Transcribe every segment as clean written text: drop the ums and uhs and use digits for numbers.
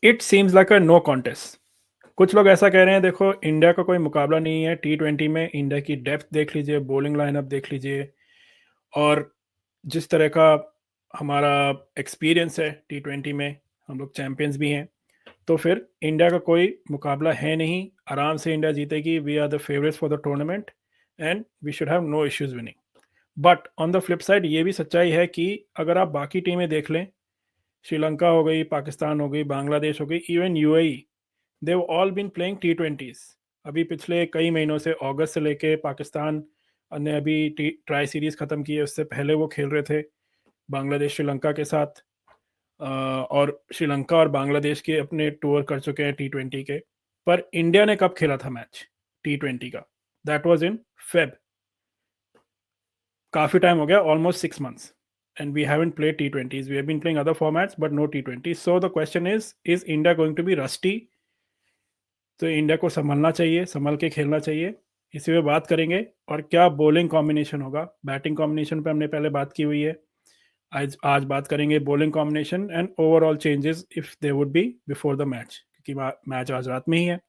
It seems like a no contest. कुछ लोग ऐसा कह रहे हैं, देखो इंडिया का कोई मुकाबला नहीं है T20 में। इंडिया की डेप्थ देख लीजिए, बॉलिंग लाइनअप देख लीजिए, और जिस तरह का हमारा एक्सपीरियंस है T20 में, हम लोग चैंपियंस भी हैं। तो फिर इंडिया का कोई मुकाबला है नहीं, आराम से इंडिया जीतेगी। We are the favourites for the tournament and we should have no issues winning. But on the flip side ये भी सच्चाई है कि अगर आप बाकी टीमें देख लें, श्रीलंका हो गई, पाकिस्तान हो गई, बांग्लादेश हो गई, even UAE, they all been playing T20s। अभी पिछले कई महीनों से, अगस्त से लेके पाकिस्तान ने अभी ट्राई सीरीज खत्म की है, उससे पहले वो खेल रहे थे बांग्लादेश श्रीलंका के साथ। और श्रीलंका और बांग्लादेश के अपने टूर कर चुके हैं T20 के। पर इंडिया ने कब खेला था मैच T20 का? That was in Feb. काफी टाइम हो गया, almost 6 months, and we haven't played T20s. We have been playing other formats, but no T20. So the question is India going to be rusty? तो India को संभलना चाहिए, संभल के खेलना चाहिए। इसी पे बात करेंगे। और क्या बॉलिंग कॉम्बिनेशन होगा, बैटिंग कॉम्बिनेशन पे हमने पहले बात की हुई है। आज आज बात करेंगे bowling combination and overall changes if they would be before the match, क्योंकि मैच आज रात में ही है।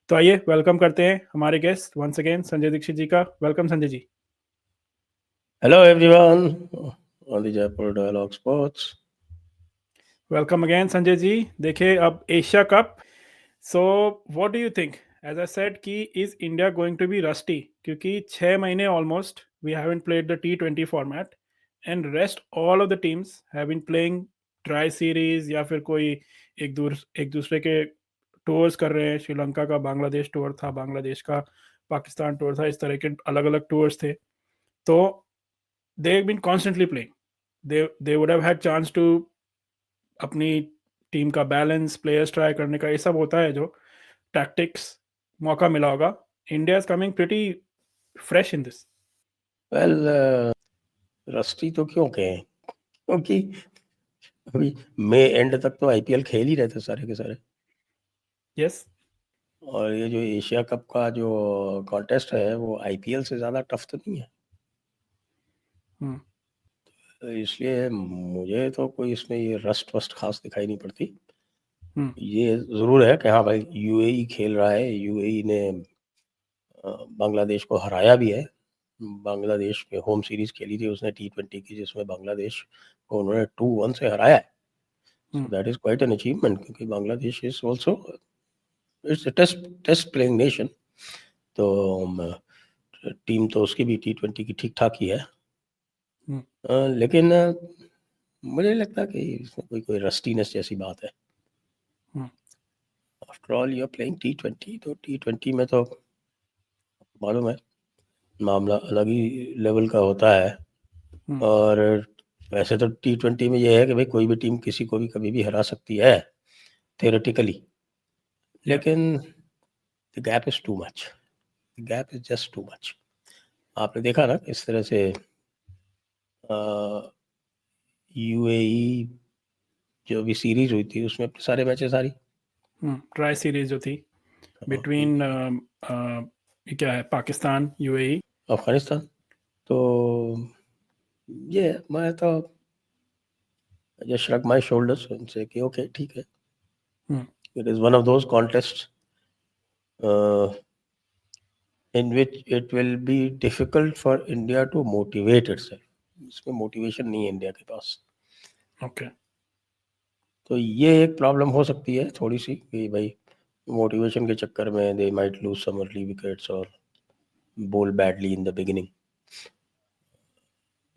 तो आइए वेलकम करते हैं हमारे guest once again, Sanjay Dixit ji का। Welcome Sanjay ji. Hello everyone on the Jaipur Dialogue Sports. Welcome again Sanjay ji. देखिए अब Asia cup, so what do you think, as I said कि is India going to be rusty? क्योंकि 6 महीने almost we haven't played the T20 format, and rest all of the teams have been playing tri series या फिर कोई एक दूसरे के tours कर रहे हैं। श्रीलंका का बांग्लादेश टूर था, बांग्लादेश का पाकिस्तान टूर था, इस तरह के अलग अलग टूर्स थे। तो they have been constantly playing. They would have had chance to अपनी टीम का बैलेंस, प्लेयर्स ट्राई करने का, ये सब होता है जो टैक्टिक्स, मौका मिला होगा। India is coming pretty fresh in this. Well, rusty तो क्यों कहें, क्योंकि अभी मई एंड तक तो आईपीएल खेल ही रहे थे सारे के सारे। यस। और ये जो एशिया कप का जो कॉन्टेस्ट है वो आईपीएल से ज़्यादा टफ तो नहीं है। तो इसलिए मुझे तो कोई इसमें ये रस्ट वस्ट खास दिखाई नहीं पड़ती। ये ज़रूर है कि हाँ भाई यूएई खेल रहा है, यूएई ने बांग्लादेश को हराया भी है। बांग्लादेश में होम सीरीज खेली थी उसने T20 की, जिसमें बांग्लादेश को उन्होंने 2-1 से हराया है। So that is quite an achievement, क्योंकि Bangladesh is also it's a test playing nation. तो टीम तो उसकी भी T20 की ठीक ठाक ही है। लेकिन मुझे नहीं लगता कि इसमें कोई रस्टीनेस जैसी बात है। After all you are playing T20, तो T20 में तो मालूम है मामला अलग ही लेवल का होता है। और वैसे तो T20 में ये है कि भाई कोई भी टीम किसी को भी कभी भी हरा सकती है थियोरेटिकली, लेकिन the gap is too much, the gap is just too much. आपने देखा ना इस तरह से यूएई जो भी सीरीज हुई थी उसमें अपने सारे मैचेस हारी। ट्राई सीरीज जो थी बिटवीन क्या है, पाकिस्तान, यूएई, अफगानिस्तान। तो ये मैं तो just shrug my shoulders and से कि ओके ठीक है, it is one of those contest in which it will be difficult for India to motivate itself. इसमें मोटिवेशन नहीं है इंडिया के पास। ओके। तो ये एक प्रॉब्लम हो सकती है थोड़ी सी कि भाई मोटिवेशन के चक्कर में they might lose some early wickets और bowl badly in the beginning.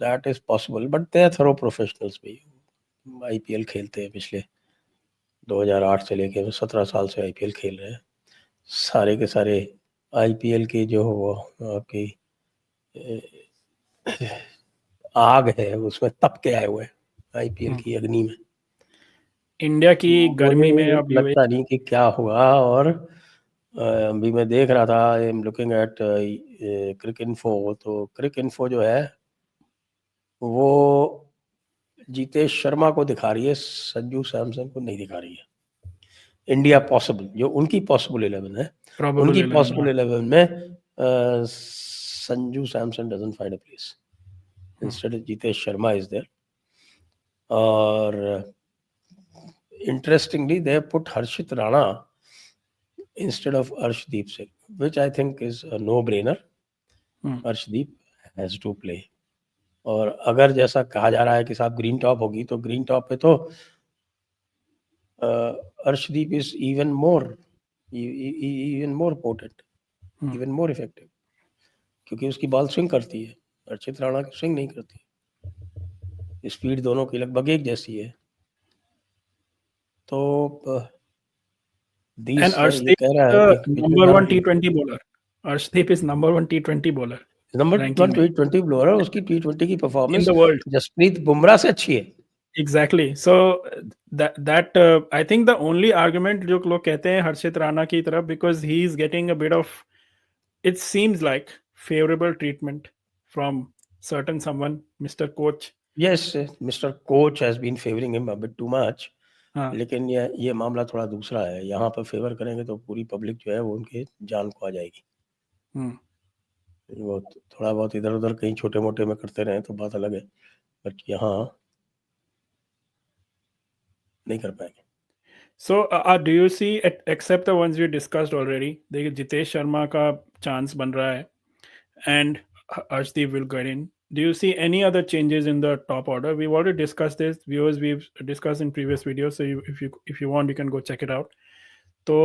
That is possible, but they are thorough professionals भी। आईपीएल खेलते हैं पिछले 2008 से लेके 17 साल से आईपीएल खेल रहे हैं। सारे के सारे आईपीएल के जो आपकी आग है उसमें तप के आए हुए हैं, आईपीएल की अग्नि में। इंडिया की गर्मी में मुझे अब लगता नहीं कि क्या होगा। और अभी मैं देख रहा था, I am looking at Cricinfo, तो क्रिक इन्फो जो है वो जीतेश शर्मा को दिखा रही है, संजू सैमसन को नहीं दिखा रही है। इंडिया पॉसिबल, जो उनकी पॉसिबल 11 है, उनकी पॉसिबल 11 में Sanju Samson doesn't find a place, instead Jitesh Sharma is there. और interestingly, they have put Harshit Rana instead of Arshdeep Singh, which I think is a no-brainer. Arshdeep has to play. और अगर जैसा कहा जा रहा है कि साहब ग्रीन टॉप होगी, तो ग्रीन टॉप पे तो Arshdeep is even more potent, even more effective, क्योंकि उसकी बॉल स्विंग करती है, अर्शित राणा की स्विंग नहीं करती। स्पीड दोनों की लगभग एक जैसी है। तो And Arshdeep is number one T20 bowler. Arshdeep is number one T20 bowler. Number one T20 bowler, उसकी T20 की परफॉर्मेंस जसप्रीत बुमराह से अच्छी है। Exactly. So that I think the only argument जो लोग कहते हैं हर्षित राणा की तरफ, because he is getting a bit of, it seems like, favorable treatment from certain someone, Mr. Coach. Yes, Mr. Coach has been favoring him a bit too much. लेकिन ये मामला थोड़ा दूसरा है। यहाँ पर फेवर करेंगे तो पूरी पब्लिक जो है वो उनके जान को आ जाएगी। वो थोड़ा बहुत इधर उधर कहीं छोटे मोटे में करते रहे तो बात अलग है, बट यहाँ नहीं कर पाएंगे। So do you see, except the ones we discussed already, देखिए जितेश शर्मा का चांस बन रहा है and Arshdeep will get in. Do you see any other changes in the top order? We've already discussed this, viewers. We've discussed in previous videos, so if you want, you can go check it out. तो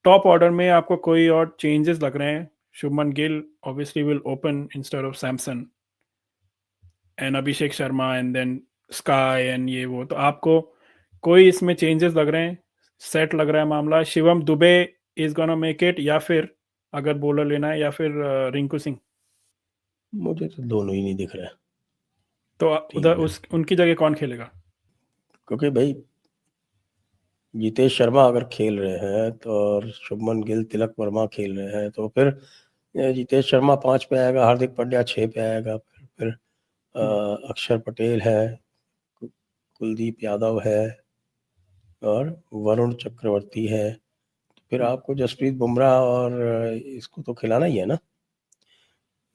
top order में आपको कोई और changes लग रहे हैं? Shubman Gill obviously will open instead of Samson and Abhishek Sharma and then Sky and ये वो, तो आपको कोई इसमें चेंजेस लग रहे हैं? सेट लग रहा है मामला? Shivam Dubey is gonna make it, या फिर अगर बॉलर लेना है, या फिर रिंकू सिंह? मुझे तो दोनों ही नहीं दिख रहा है। तो उधर उनकी जगह कौन खेलेगा? क्योंकि भाई जितेश शर्मा अगर खेल रहे हैं तो, और शुभमन गिल, तिलक वर्मा खेल रहे हैं, तो फिर जितेश शर्मा 5 पे आएगा, हार्दिक पांड्या 6 पे आएगा, फिर अक्षर पटेल है, कुलदीप यादव है और वरुण चक्रवर्ती है। तो फिर आपको जसप्रीत बुमराह और इसको तो खिलाना ही है ना,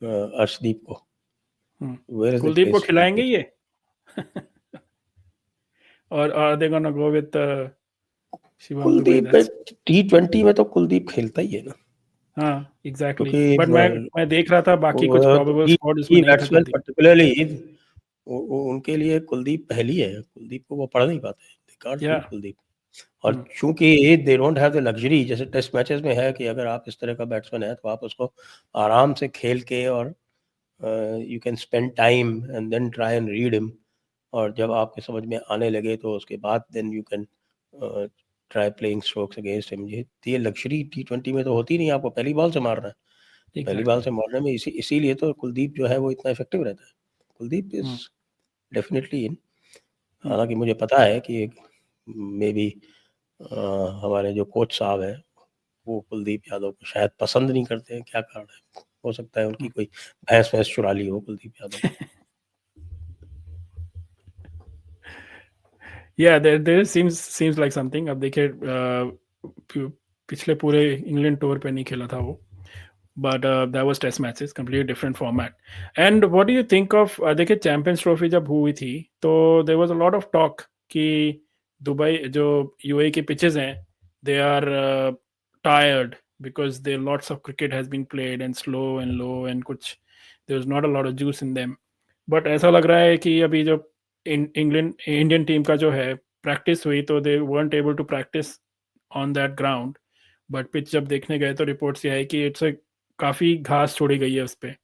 अर्शदीप को। कुलदीप को खिलाएंगे ये? और are they gonna go with Shivam Dube? T20 में तो कुलदीप खेलता ही है ना। हाँ, एग्जैक्टली। बट मैं देख रहा था बाकी कुछ प्रोबेबल स्क्वाड उसमें नहीं था कुलदीप। पर्टिकुलरली उनके लिए कुलदीप पहली है। कुलदीप को वो पढ़ नहीं पाते, दे कांट रीड कुलदीप। और चूंकि they don't have the luxury, जैसे टेस्ट मैचेस में है कि अगर आप इस तरह का बैट्समैन है तो आप उसको आराम से खेल के और you can spend time and then try and read him, और जब आपके समझ में आने लगे तो उसके बाद then you can try playing strokes against him. ये लग्जरी T20 में तो होती नहीं, आपको पहली बॉल से मारना है। पहली बॉल से मारने में इसीलिए तो कुलदीप जो है वो इतना इफेक्टिव रहता है। Kuldeep is definitely in. हालांकि मुझे पता है कि मे बी हमारे जो कोच साहब हैं वो कुलदीप यादव को शायद पसंद नहीं करते हैं। क्या कारण है? हो सकता है उनकी कोई भैंस चुरा ली हो Kuldeep Yadav. Yeah, there seems like something. अब देखिए पिछले पूरे इंग्लैंड टूर पे नहीं खेला था वो, but that was test matches, completely different format. And what do you think of देखिए चैंपियंस ट्रॉफी जब हुई थी तो there was a lot of talk कि दुबई जो यूएई की पिचेस हैं they are tired because there lots of cricket has been played and slow and low and कुछ there was not a lot of juice in them. But ऐसा लग रहा है कि अभी जो इंडियन टीम का जो है प्रैक्टिस हुई तो they weren't able to practice on that ground, but pitch जब देखने गए तो रिपोर्ट्स ये है कि इट्स काफ़ी घास छोड़ी गई है उस पर,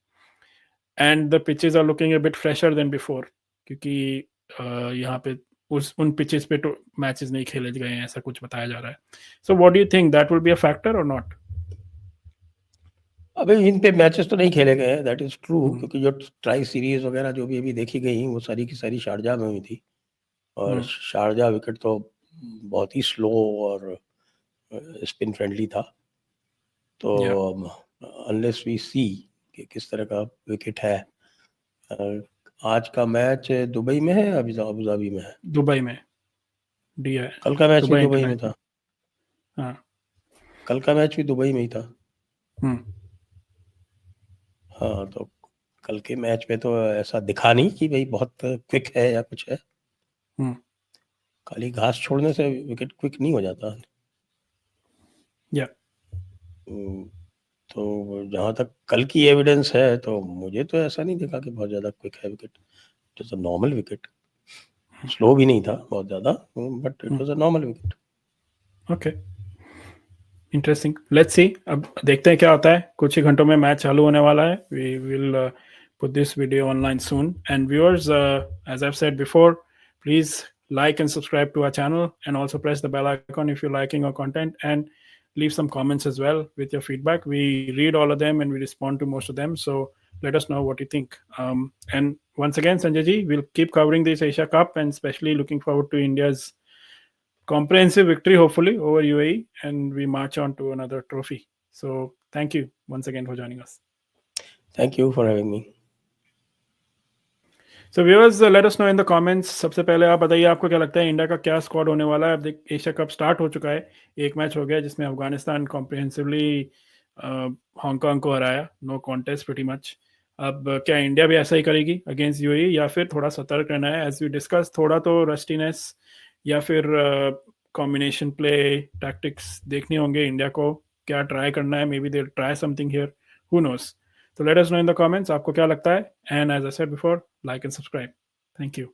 and the pitches are looking a bit fresher than before, क्योंकि यहाँ पे उन पिचेस पे तो मैचेस नहीं खेले गए हैं, ऐसा कुछ बताया जा रहा है। सो what do you think, that will be a factor और नॉट? अभी इन पे मैचेस तो नहीं खेले गए हैं, दैट इज ट्रू, क्योंकि जो ट्राई सीरीज वगैरह जो भी अभी देखी गई वो सारी की सारी शारजाह में हुई थी, और शारजाह विकेट तो बहुत ही स्लो और स्पिन फ्रेंडली था। तो अनलेस वी सी कि किस तरह का विकेट है। आज का मैच दुबई में है, अबू धाबी में है? दुबई में दिया है। कल का मैच भी दुबई में था। हाँ, कल का मैच भी दुबई में ही था। हाँ, तो कल के मैच में तो ऐसा दिखा नहीं कि भाई बहुत क्विक है या कुछ है। खाली घास छोड़ने से विकेट क्विक नहीं हो जाता। या तो जहाँ तक कल की एविडेंस है तो मुझे तो ऐसा नहीं दिखा कि बहुत ज़्यादा क्विक है wicket. It is a normal wicket, slow भी नहीं था बहुत ज़्यादा, but it was a normal wicket. Okay, interesting, let's see, अब देखते हैं क्या होता है। कुछ ही घंटों में मैच चालू होने वाला है। We will put this video online soon, and viewers, as I've said before, please like and subscribe to our channel, and also press the bell icon if you're liking our content, and leave some comments as well with your feedback. We read all of them and we respond to most of them, so let us know what you think. And once again, Sanjay ji, we'll keep covering this Asia Cup, and especially looking forward to India's comprehensive victory, hopefully, over UAE, and we march on to another trophy. So thank you once again for joining us. Thank you for having me. So viewers, let us know in the comments. सबसे पहले आप बताइए आपको क्या लगता है India का क्या स्क्वाड होने वाला है। अब देख, एशिया कप स्टार्ट हो चुका है, एक मैच हो गया जिसमें अफगानिस्तान कॉम्प्रिहेंसिवली हांगकांग को हराया, नो कॉन्टेस्ट प्रीटी मच। अब क्या इंडिया भी ऐसा ही करेगी अगेंस्ट यूएई, या फिर थोड़ा सतर्क रहना है? एज वी डिस्कस, थोड़ा तो रस्टीनेस या फिर कॉम्बिनेशन प्ले टैक्टिक्स देखने होंगे इंडिया को, क्या ट्राई करना है। May be they try something here, who knows. So let us know in the comments आपको क्या लगता है, and as I said before, like and subscribe. Thank you.